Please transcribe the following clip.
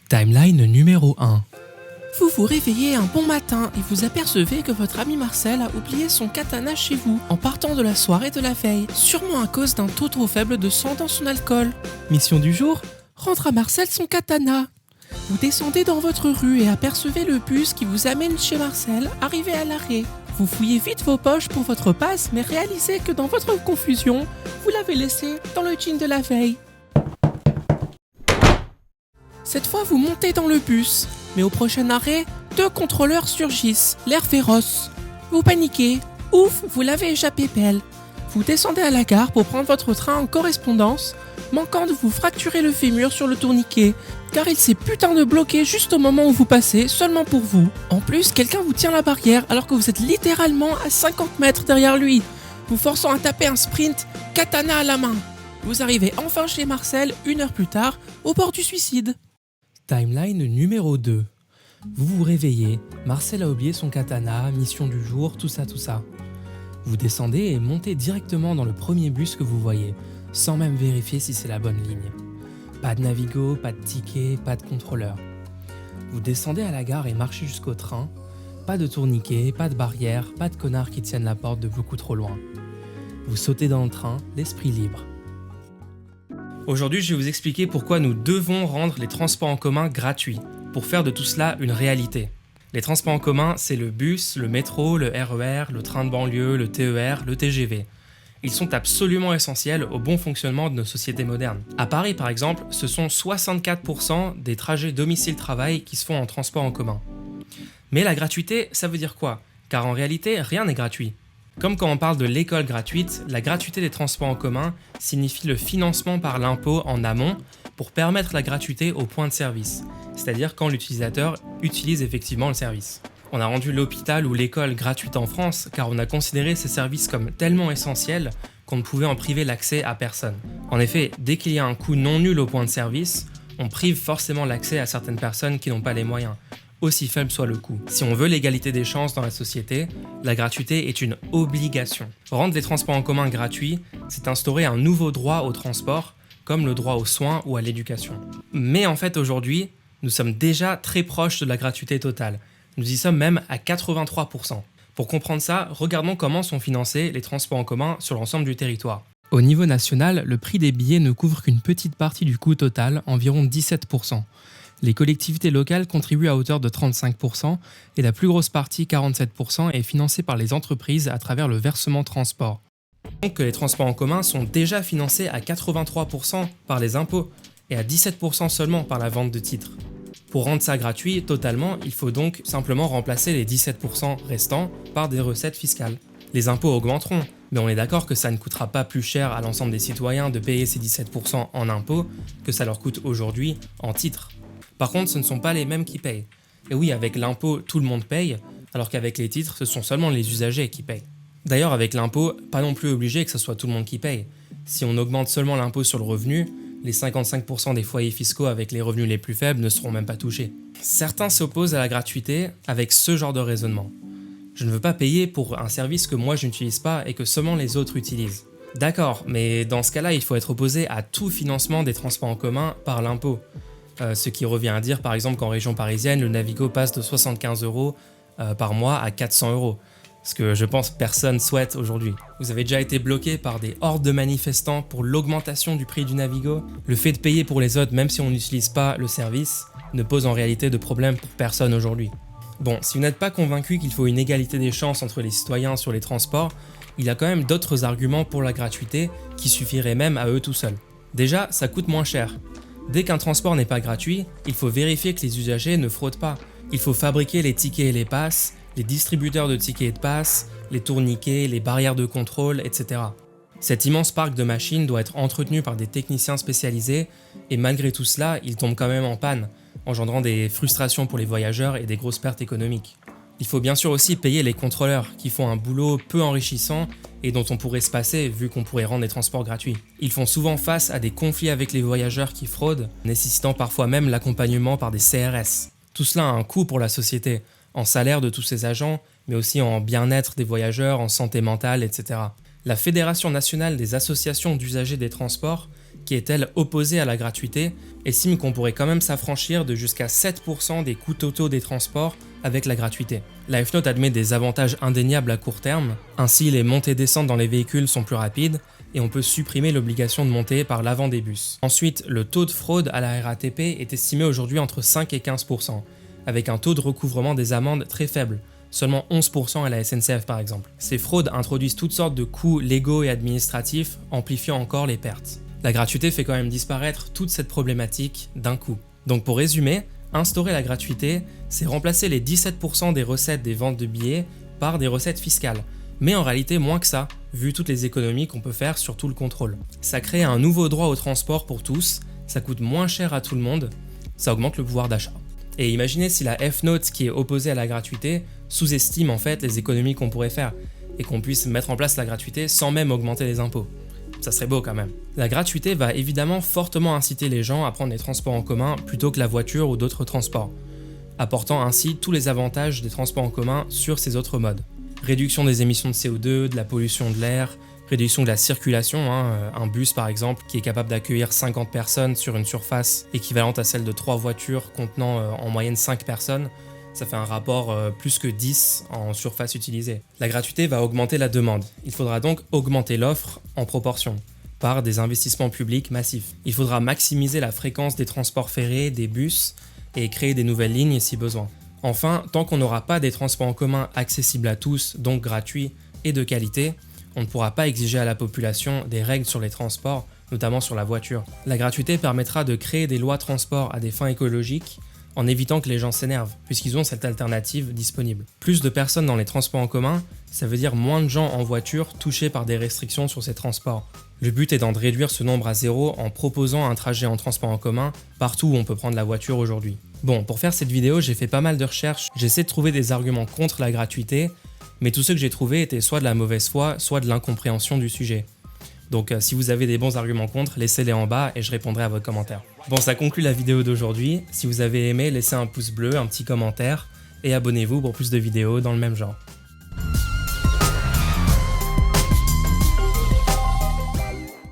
Timeline numéro 1. Vous vous réveillez un bon matin et vous apercevez que votre ami Marcel a oublié son katana chez vous en partant de la soirée de la veille, sûrement à cause d'un taux trop faible de sang dans son alcool. Mission du jour, rendre à Marcel son katana. Vous descendez dans votre rue et apercevez le bus qui vous amène chez Marcel, arrivé à l'arrêt. Vous fouillez vite vos poches pour votre passe, mais réalisez que dans votre confusion, vous l'avez laissé dans le jean de la veille. Cette fois, vous montez dans le bus, mais au prochain arrêt, 2 contrôleurs surgissent, l'air féroce. Vous paniquez. Ouf, vous l'avez échappé belle. Vous descendez à la gare pour prendre votre train en correspondance, manquant de vous fracturer le fémur sur le tourniquet, car il s'est putain de bloqué juste au moment où vous passez, seulement pour vous. En plus, quelqu'un vous tient la barrière alors que vous êtes littéralement à 50 mètres derrière lui, vous forçant à taper un sprint, katana à la main. Vous arrivez enfin chez Marcel, 1 heure plus tard, au bord du suicide. Timeline numéro 2. Vous vous réveillez, Marcel a oublié son katana, mission du jour, tout ça. Vous descendez et montez directement dans le premier bus que vous voyez, sans même vérifier si c'est la bonne ligne. Pas de Navigo, pas de ticket, pas de contrôleur. Vous descendez à la gare et marchez jusqu'au train. Pas de tourniquet, pas de barrière, pas de connards qui tiennent la porte de beaucoup trop loin. Vous sautez dans le train, l'esprit libre. Aujourd'hui, je vais vous expliquer pourquoi nous devons rendre les transports en commun gratuits, pour faire de tout cela une réalité. Les transports en commun, c'est le bus, le métro, le RER, le train de banlieue, le TER, le TGV. Ils sont absolument essentiels au bon fonctionnement de nos sociétés modernes. À Paris, par exemple, ce sont 64% des trajets domicile-travail qui se font en transport en commun. Mais la gratuité, ça veut dire quoi? Car en réalité, rien n'est gratuit. Comme quand on parle de l'école gratuite, la gratuité des transports en commun signifie le financement par l'impôt en amont pour permettre la gratuité au point de service, c'est-à-dire quand l'utilisateur utilise effectivement le service. On a rendu l'hôpital ou l'école gratuite en France car on a considéré ces services comme tellement essentiels qu'on ne pouvait en priver l'accès à personne. En effet, dès qu'il y a un coût non nul au point de service, on prive forcément l'accès à certaines personnes qui n'ont pas les moyens, aussi faible soit le coût. Si on veut l'égalité des chances dans la société, la gratuité est une obligation. Rendre les transports en commun gratuits, c'est instaurer un nouveau droit au transport, comme le droit aux soins ou à l'éducation. Mais en fait aujourd'hui, nous sommes déjà très proches de la gratuité totale. Nous y sommes même à 83%. Pour comprendre ça, regardons comment sont financés les transports en commun sur l'ensemble du territoire. Au niveau national, le prix des billets ne couvre qu'une petite partie du coût total, environ 17%. Les collectivités locales contribuent à hauteur de 35% et la plus grosse partie, 47%, est financée par les entreprises à travers le versement transport. Donc que les transports en commun sont déjà financés à 83% par les impôts et à 17% seulement par la vente de titres. Pour rendre ça gratuit totalement, il faut donc simplement remplacer les 17% restants par des recettes fiscales. Les impôts augmenteront, mais on est d'accord que ça ne coûtera pas plus cher à l'ensemble des citoyens de payer ces 17% en impôts que ça leur coûte aujourd'hui en titres. Par contre, ce ne sont pas les mêmes qui payent. Et oui, avec l'impôt, tout le monde paye, alors qu'avec les titres, ce sont seulement les usagers qui payent. D'ailleurs, avec l'impôt, pas non plus obligé que ce soit tout le monde qui paye. Si on augmente seulement l'impôt sur le revenu, les 55% des foyers fiscaux avec les revenus les plus faibles ne seront même pas touchés. Certains s'opposent à la gratuité avec ce genre de raisonnement. Je ne veux pas payer pour un service que moi je n'utilise pas et que seulement les autres utilisent. D'accord, mais dans ce cas-là, il faut être opposé à tout financement des transports en commun par l'impôt. Ce qui revient à dire par exemple qu'en région parisienne, le Navigo passe de 75 € par mois à 400 €. Ce que je pense personne souhaite aujourd'hui. Vous avez déjà été bloqué par des hordes de manifestants pour l'augmentation du prix du Navigo. Le fait de payer pour les autres même si on n'utilise pas le service ne pose en réalité de problème pour personne aujourd'hui. Bon, si vous n'êtes pas convaincu qu'il faut une égalité des chances entre les citoyens sur les transports, il y a quand même d'autres arguments pour la gratuité qui suffiraient même à eux tout seuls. Déjà, ça coûte moins cher. Dès qu'un transport n'est pas gratuit, il faut vérifier que les usagers ne fraudent pas. Il faut fabriquer les tickets et les passes, les distributeurs de tickets et de passes, les tourniquets, les barrières de contrôle, etc. Cet immense parc de machines doit être entretenu par des techniciens spécialisés et malgré tout cela, il tombe quand même en panne, engendrant des frustrations pour les voyageurs et des grosses pertes économiques. Il faut bien sûr aussi payer les contrôleurs qui font un boulot peu enrichissant et dont on pourrait se passer vu qu'on pourrait rendre les transports gratuits. Ils font souvent face à des conflits avec les voyageurs qui fraudent, nécessitant parfois même l'accompagnement par des CRS. Tout cela a un coût pour la société, en salaire de tous ces agents, mais aussi en bien-être des voyageurs, en santé mentale, etc. La Fédération nationale des associations d'usagers des transports, qui est elle opposée à la gratuité, estime qu'on pourrait quand même s'affranchir de jusqu'à 7% des coûts totaux des transports avec la gratuité. La F-Note admet des avantages indéniables à court terme, ainsi les montées-descentes dans les véhicules sont plus rapides et on peut supprimer l'obligation de monter par l'avant des bus. Ensuite, le taux de fraude à la RATP est estimé aujourd'hui entre 5 et 15%, avec un taux de recouvrement des amendes très faible, seulement 11% à la SNCF par exemple. Ces fraudes introduisent toutes sortes de coûts légaux et administratifs, amplifiant encore les pertes. La gratuité fait quand même disparaître toute cette problématique d'un coup. Donc pour résumer, instaurer la gratuité, c'est remplacer les 17% des recettes des ventes de billets par des recettes fiscales. Mais en réalité moins que ça, vu toutes les économies qu'on peut faire sur tout le contrôle. Ça crée un nouveau droit au transport pour tous, ça coûte moins cher à tout le monde, ça augmente le pouvoir d'achat. Et imaginez si la F-Note, qui est opposée à la gratuité, sous-estime en fait les économies qu'on pourrait faire, et qu'on puisse mettre en place la gratuité sans même augmenter les impôts. Ça serait beau quand même. La gratuité va évidemment fortement inciter les gens à prendre les transports en commun plutôt que la voiture ou d'autres transports, apportant ainsi tous les avantages des transports en commun sur ces autres modes. Réduction des émissions de CO2, de la pollution de l'air, réduction de la circulation, un bus par exemple qui est capable d'accueillir 50 personnes sur une surface équivalente à celle de 3 voitures contenant en moyenne 5 personnes, ça fait un rapport plus que 10 en surface utilisée. La gratuité va augmenter la demande, il faudra donc augmenter l'offre en proportion, par des investissements publics massifs. Il faudra maximiser la fréquence des transports ferrés, des bus, et créer des nouvelles lignes si besoin. Enfin, tant qu'on n'aura pas des transports en commun accessibles à tous, donc gratuits et de qualité, on ne pourra pas exiger à la population des règles sur les transports, notamment sur la voiture. La gratuité permettra de créer des lois transport à des fins écologiques en évitant que les gens s'énervent, puisqu'ils ont cette alternative disponible. Plus de personnes dans les transports en commun, ça veut dire moins de gens en voiture touchés par des restrictions sur ces transports. Le but étant de réduire ce nombre à zéro en proposant un trajet en transport en commun partout où on peut prendre la voiture aujourd'hui. Bon, pour faire cette vidéo, j'ai fait pas mal de recherches, j'essaie de trouver des arguments contre la gratuité, mais tous ceux que j'ai trouvés étaient soit de la mauvaise foi, soit de l'incompréhension du sujet. Donc si vous avez des bons arguments contre, laissez-les en bas et je répondrai à vos commentaires. Bon, ça conclut la vidéo d'aujourd'hui. Si vous avez aimé, laissez un pouce bleu, un petit commentaire et abonnez-vous pour plus de vidéos dans le même genre.